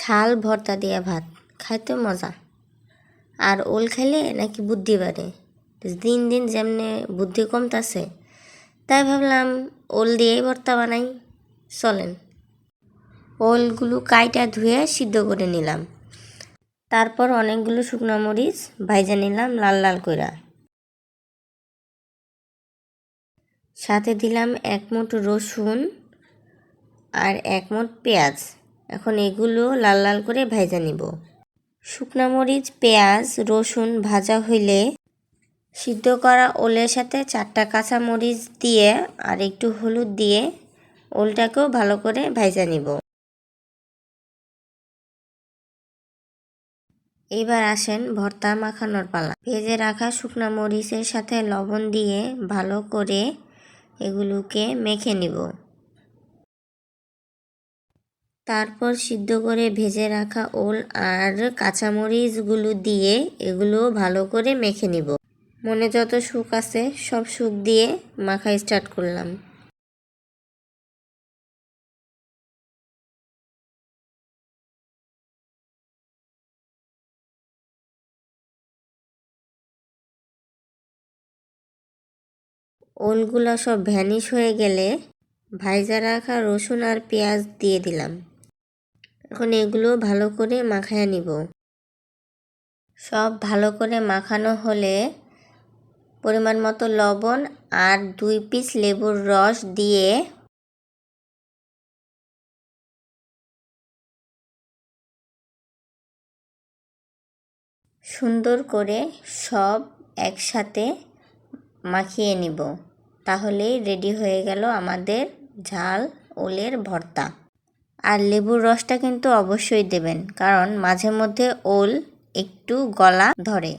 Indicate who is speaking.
Speaker 1: ঝাল ভর্তা দিয়া ভাত খাইতে মজা। আর ওল খাইলে নাকি বুদ্ধি বাড়ে। দিন দিন যেমনে বুদ্ধি কমতাছে, তাই ভাবলাম ওল দিয়েই ভর্তা বানাই। চলেন, ওলগুলো কাইটা ধুয়ে সিদ্ধ করে নিলাম। তারপর অনেকগুলো শুকনো মরিচ ভাইজা নিলাম লাল লাল কইরা। সাথে দিলাম 1 মুঠ রসুন আর 1 মুঠ পেঁয়াজ। এখন এগুলো লাল লাল করে ভাইজা নিব। শুকনো মরিচ, পেঁয়াজ, রসুন ভাজা হইলে সিদ্ধ করা ওলের সাথে 4টা কাঁচা মরিচ দিয়ে আর একটু হলুদ দিয়ে ওলটাকেও ভালো করে ভাজা নিব। এবার আসেন ভর্তা মাখানোর পালা। ভেজে রাখা শুকনো মরিচের সাথে লবণ দিয়ে ভালো করে এগুলোকে মেখে নিব। তারপর সিদ্ধ করে ভেজে রাখা ওল আর কাঁচামরিচগুলো দিয়ে এগুলো ভালো করে মেখে নিব। মনে যত সুখ আছে সব সুখ দিয়ে মাখা স্টার্ট করলাম। ওলগুলা সব ভ্যানিশ হয়ে গেলে ভাইজা রাখা রসুন আর পেঁয়াজ দিয়ে দিলাম। এখন এগুলো ভালো করে মাখায় নিব। সব ভালো করে মাখানো হলে পরিমাণ মতো লবণ আর 2 পিস লেবুর রস দিয়ে সুন্দর করে সব একসাথে মাখিয়ে নিব। তাহলেই রেডি হয়ে গেল আমাদের ঝাল ওলের ভর্তা। আর লেবুর রসটা কিন্তু অবশ্যই দেবেন, কারণ মাঝে মধ্যে ওল একটু গলা ধরে।